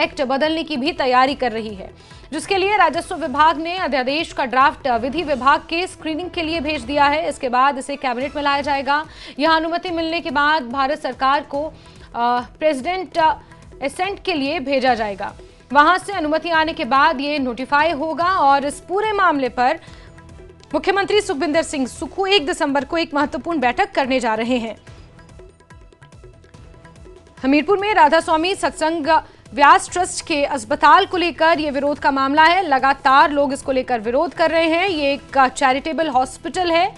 Act बदलने की भी तैयारी कर रही है, जिसके लिए राजस्व विभाग ने अध्यादेश का ड्राफ्ट विधि विभाग के स्क्रीनिंग के लिए भेज दिया है। इसके बाद इसे कैबिनेट में लाया जाएगा। यहां अनुमति मिलने के बाद भारत सरकार को प्रेसिडेंट एसेंट के लिए भेजा जाएगा। वहां से अनुमति आने के बाद ये नोटिफाई होगा और इस पूरे मामले पर मुख्यमंत्री सुखविंदर सिंह सुक्खू 1 दिसंबर को एक महत्वपूर्ण बैठक करने जा रहे हैं। हमीरपुर में राधा स्वामी सत्संग व्यास ट्रस्ट के अस्पताल को लेकर यह विरोध का मामला है। लगातार लोग इसको लेकर विरोध कर रहे हैं। ये एक चैरिटेबल हॉस्पिटल है,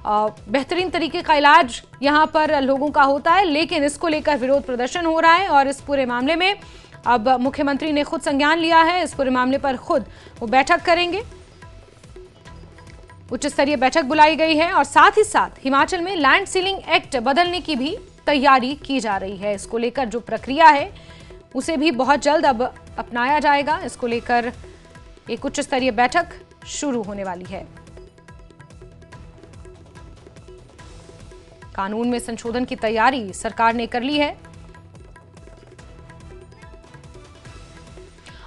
बेहतरीन तरीके का इलाज यहां पर लोगों का होता है, लेकिन इसको लेकर विरोध प्रदर्शन हो रहा है और इस पूरे मामले में अब मुख्यमंत्री ने खुद संज्ञान लिया है। इस पूरे मामले पर खुद वो बैठक करेंगे। उच्च स्तरीय बैठक बुलाई गई है और साथ ही साथ हिमाचल में लैंड सीलिंग एक्ट बदलने की भी तैयारी की जा रही है। इसको लेकर जो प्रक्रिया है उसे भी बहुत जल्द अब अपनाया जाएगा। इसको लेकर एक उच्च स्तरीय बैठक शुरू होने वाली है। कानून में संशोधन की तैयारी सरकार ने कर ली है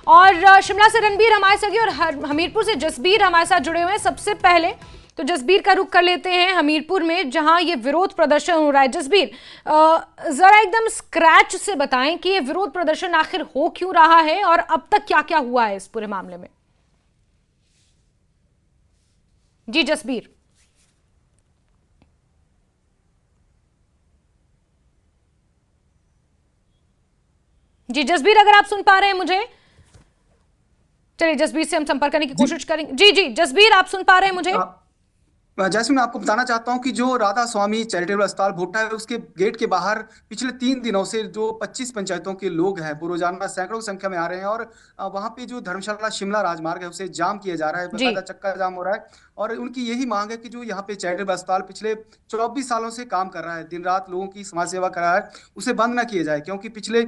और शिमला से रणबीर हमारे साथ और हमीरपुर से जसबीर हमारे साथ जुड़े हुए हैं। सबसे पहले तो जसबीर का रुख कर लेते हैं हमीरपुर में, जहां ये विरोध प्रदर्शन हो रहा है। जसबीर, जरा एकदम स्क्रैच से बताएं कि ये विरोध प्रदर्शन आखिर हो क्यों रहा है और अब तक क्या क्या हुआ है इस पूरे मामले में। जी जसबीर। जी जसबीर, अगर आप सुन पा रहे हैं मुझे, चलिए जसबीर से हम संपर्क करने की कोशिश करेंगे। जी जी जसबीर, आप सुन पा रहे हैं मुझे? जैसे मैं आपको बताना चाहता हूं कि जो राधा स्वामी चैरिटेबल अस्पताल भोटा है, उसके गेट के बाहर पिछले 3 दिनों से जो 25 पंचायतों के लोग हैं वो रोजाना सैकड़ों की संख्या में आ रहे हैं और वहां पे जो धर्मशाला शिमला राजमार्ग है उसे जाम किया जा रहा है, बकायदा चक्का जाम हो रहा है। और उनकी यही मांग है कि जो यहाँ पे चैरिटेबल अस्पताल पिछले 24 सालों से काम कर रहा है, दिन रात लोगों की समाज सेवा कर रहा है, उसे बंद ना किया जाए। क्योंकि पिछले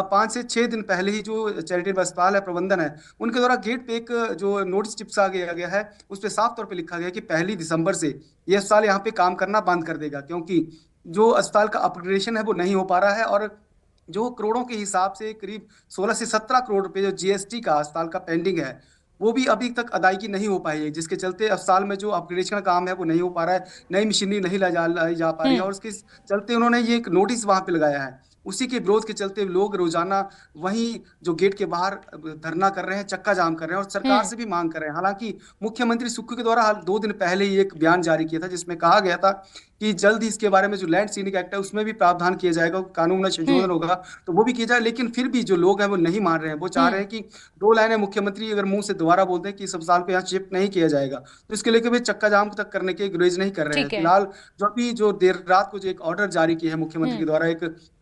5 से 6 दिन पहले ही जो चैरिटेबल अस्पताल है प्रबंधन है, उनके द्वारा गेट पे एक जो नोटिस चिपका गया है, उस पर साफ तौर पर लिखा गया कि 1 दिसंबर से ये अस्पताल यहाँ पे काम करना बंद कर देगा, क्योंकि जो अस्पताल का अपग्रेडेशन है वो नहीं हो पा रहा है और जो करोड़ों के हिसाब से करीब 16 से 17 करोड़ रुपए जो जीएसटी का अस्पताल का पेंडिंग है वो भी अभी तक अदायगी नहीं हो पाई है, जिसके चलते अस्पताल में जो अपग्रेडेशन का काम है वो नहीं हो पा रहा है, नई मशीनरी नहीं लाई जा पा रही है और उसके चलते उन्होंने ये एक नोटिस वहां पे लगाया है। उसी के विरोध के चलते लोग रोजाना वहीं जो गेट के बाहर धरना कर रहे हैं, चक्का जाम कर रहे हैं और सरकार से भी मांग कर रहे हैं। हालांकि मुख्यमंत्री सुक्खू के द्वारा 2 दिन पहले ही एक बयान जारी किया था जिसमें कहा गया था कि जल्द ही इसके बारे में जो लैंड सीलिंग एक्ट है उसमें भी प्रावधान किया जाएगा, कानून में संशोधन होगा तो वो भी किया जाए। लेकिन फिर भी जो लोग हैं वो नहीं मान रहे हैं, वो चाह रहे हैं कि 2 लाइनें मुख्यमंत्री अगर मुंह से दोबारा बोलते हैं कि इस अस्पताल को यहाँ शिफ्ट नहीं किया जाएगा तो इसके लेकर भी चक्का जाम तक करने के गुरेज नहीं कर रहे हैं। फिलहाल जो देर रात को जो एक ऑर्डर जारी किया है मुख्यमंत्री के द्वारा,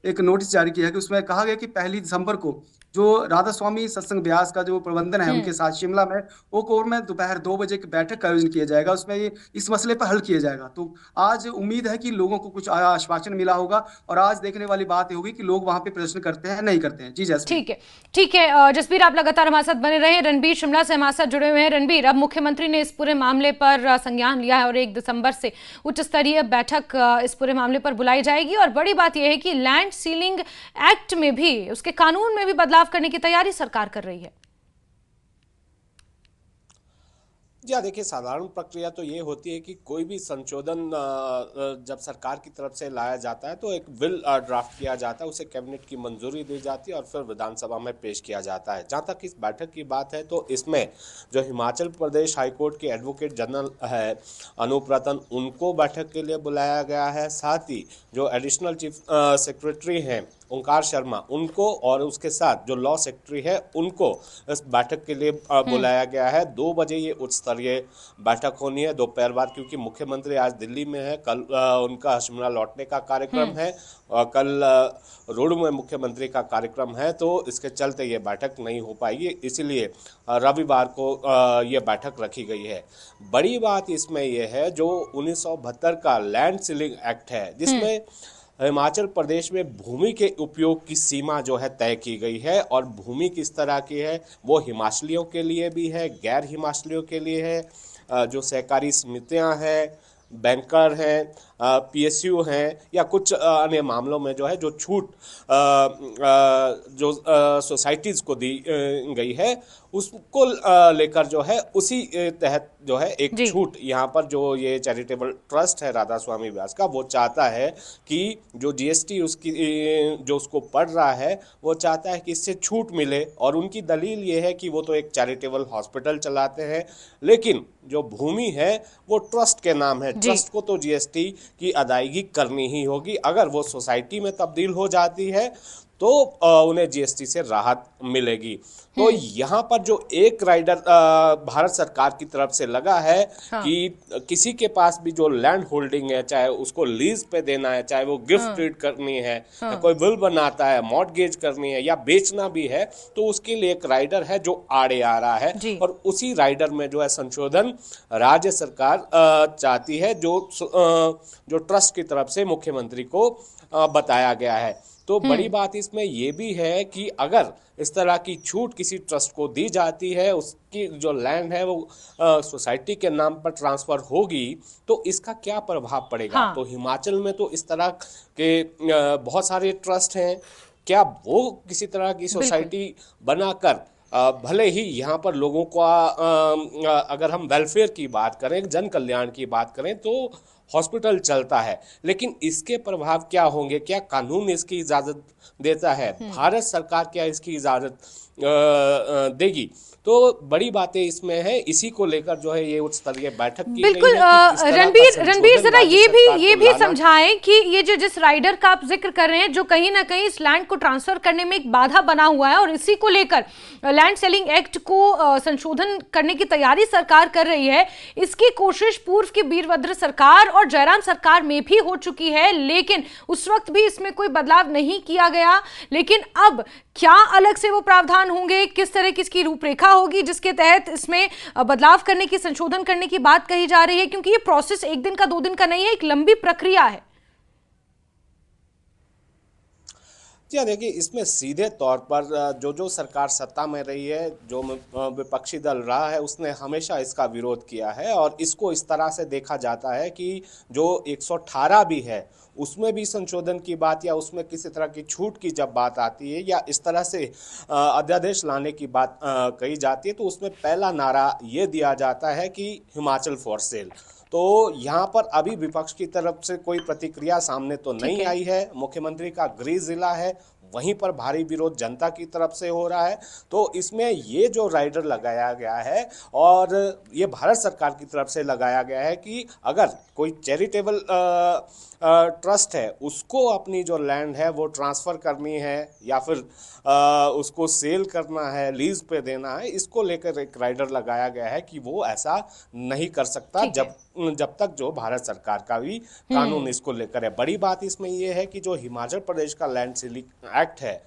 एक नोटिस जारी किया है कि उसमें कहा गया कि 1 दिसंबर को जो राधा स्वामी सत्संग व्यास का जो प्रबंधन है उनके साथ शिमला में ओक ओवर में दोपहर 2 बजे की बैठक का आयोजन किया जाएगा, उसमें ये इस मसले पर हल किया जाएगा। तो आज उम्मीद है कि लोगों को कुछ आश्वासन मिला होगा और आज देखने वाली बात ये होगी कि लोग वहां पे प्रदर्शन करते हैं नहीं करते हैं। जी जसबीर। ठीक है जसबीर, आप लगातार हमारे साथ बने रहे। रणबीर शिमला से हमारे साथ जुड़े हुए हैं। रणबीर, अब मुख्यमंत्री ने इस पूरे मामले पर संज्ञान लिया है और 1 दिसंबर से उच्च स्तरीय बैठक इस पूरे मामले पर बुलाई जाएगी और बड़ी बात यह है कि लैंड सीलिंग एक्ट में भी, उसके कानून में भी बदलाव करने की तैयारी सरकार कर रही है। जी हाँ, देखिए साधारण प्रक्रिया तो ये होती है कि कोई भी संशोधन जब सरकार की तरफ से लाया जाता है तो एक बिल ड्राफ्ट किया जाता है, उसे कैबिनेट की मंजूरी दी जाती है और फिर विधानसभा में पेश किया जाता है। जहाँ तक इस बैठक की बात है तो इसमें जो हिमाचल प्रदेश हाईकोर्ट के एडवोकेट जनरल है अनूप रतन, उनको बैठक के लिए बुलाया गया है। साथ ही जो एडिशनल चीफ सेक्रेटरी हैं ओंकार शर्मा, उनको और उसके साथ जो लॉ सेक्रेटरी है उनको इस बैठक के लिए बुलाया गया है। 2 बजे ये उच्च स्तरीय बैठक होनी है दोपहर बाद, क्योंकि मुख्यमंत्री आज दिल्ली में है, कल उनका शिमला लौटने का कार्यक्रम है और कल रोड में मुख्यमंत्री का कार्यक्रम है, तो इसके चलते ये बैठक नहीं हो पाएगी, इसीलिए रविवार को ये बैठक रखी गई है। बड़ी बात इसमें यह है जो 1972 का लैंड सीलिंग एक्ट है, जिसमें हिमाचल प्रदेश में भूमि के उपयोग की सीमा जो है तय की गई है और भूमि किस तरह की है वो हिमाचलियों के लिए भी है, गैर हिमाचलियों के लिए है। जो सहकारी समितियां हैं, बैंकर हैं, PSU हैं या कुछ अन्य मामलों में जो है जो छूट जो सोसाइटीज़ को दी गई है उसको लेकर जो है उसी तहत जो है एक छूट यहाँ पर जो ये चैरिटेबल ट्रस्ट है राधा स्वामी व्यास का वो चाहता है कि जो GST उसकी जो उसको पड़ रहा है वो चाहता है कि इससे छूट मिले। और उनकी दलील ये है कि वो तो एक चैरिटेबल हॉस्पिटल चलाते हैं लेकिन जो भूमि है वो ट्रस्ट के नाम है, ट्रस्ट को तो GST की अदायगी करनी ही होगी। अगर वो सोसाइटी में तब्दील हो जाती है तो उन्हें GST से राहत मिलेगी। तो यहाँ पर जो एक राइडर भारत सरकार की तरफ से लगा है कि किसी के पास भी जो लैंड होल्डिंग है, चाहे उसको लीज पे देना है, चाहे वो गिफ्ट डीड करनी है, कोई विल बनाता है, मॉर्टगेज करनी है या बेचना भी है, तो उसके लिए एक राइडर है जो आड़े आ रहा है। और उसी राइडर में जो है संशोधन राज्य सरकार चाहती है जो ट्रस्ट की तरफ से मुख्यमंत्री को बताया गया है। तो बड़ी बात इसमें यह भी है कि अगर इस तरह की छूट किसी ट्रस्ट को दी जाती है, उसकी जो लैंड है वो सोसाइटी के नाम पर ट्रांसफर होगी, तो इसका क्या प्रभाव पड़ेगा। तो हिमाचल में तो इस तरह के बहुत सारे ट्रस्ट हैं, क्या वो किसी तरह की सोसाइटी बनाकर भले ही यहाँ पर लोगों का अगर हम वेलफेयर की बात करें, जन कल्याण की बात करें, तो हॉस्पिटल चलता है, लेकिन इसके प्रभाव क्या होंगे, क्या कानून इसकी इजाजत देता है, भारत सरकार क्या इसकी इजाजत देगी। तो बड़ी बातें इसमें है, इसी को लेकर जो है ये उच्च स्तरीय बैठक की बिल्कुल। रणबीर जरा ये भी समझाएं कि ये जो जिस राइडर का आप जिक्र कर रहे हैं जो कहीं ना कहीं इस लैंड को ट्रांसफर करने में एक बाधा बना हुआ है और इसी को लेकर लैंड सेलिंग एक्ट को संशोधन करने की तैयारी सरकार कर रही है, इसकी कोशिश पूर्व की वीरभद्र सरकार और जयराम सरकार में भी हो चुकी है, लेकिन उस वक्त भी इसमें कोई बदलाव नहीं किया गया। लेकिन अब क्या अलग से वो प्रावधान होंगे, किस तरह की इसकी रूपरेखा होगी जिसके तहत इसमें बदलाव करने की, संशोधन करने की बात कही जा रही है, क्योंकि ये प्रोसेस एक दिन का 2 दिन का नहीं है, एक लंबी प्रक्रिया है। जी हाँ, देखिए इसमें सीधे तौर पर जो सरकार सत्ता में रही है, जो विपक्षी दल रहा है, उसने हमेशा इसका विरोध किया है और इसको इस तरह से देखा जाता है कि जो 118 भी है उसमें भी संशोधन की बात या उसमें किसी तरह की छूट की जब बात आती है या इस तरह से अध्यादेश लाने की बात कही जाती है, तो उसमें पहला नारा ये दिया जाता है कि हिमाचल फॉर सेल। तो यहाँ पर अभी विपक्ष की तरफ से कोई प्रतिक्रिया सामने तो नहीं आई है। मुख्यमंत्री का गृह जिला है, वहीं पर भारी विरोध जनता की तरफ से हो रहा है। तो इसमें ये जो राइडर लगाया गया है और ये भारत सरकार की तरफ से लगाया गया है कि अगर कोई चैरिटेबल ट्रस्ट है उसको अपनी जो लैंड है वो ट्रांसफ़र करनी है या फिर उसको सेल करना है, लीज पे देना है, इसको लेकर एक राइडर लगाया गया है कि वो ऐसा नहीं कर सकता जब तक जो भारत सरकार का भी कानून इसको लेकर है। बड़ी बात इसमें ये है कि जो हिमाचल प्रदेश का लैंड सेलिंग एक्ट है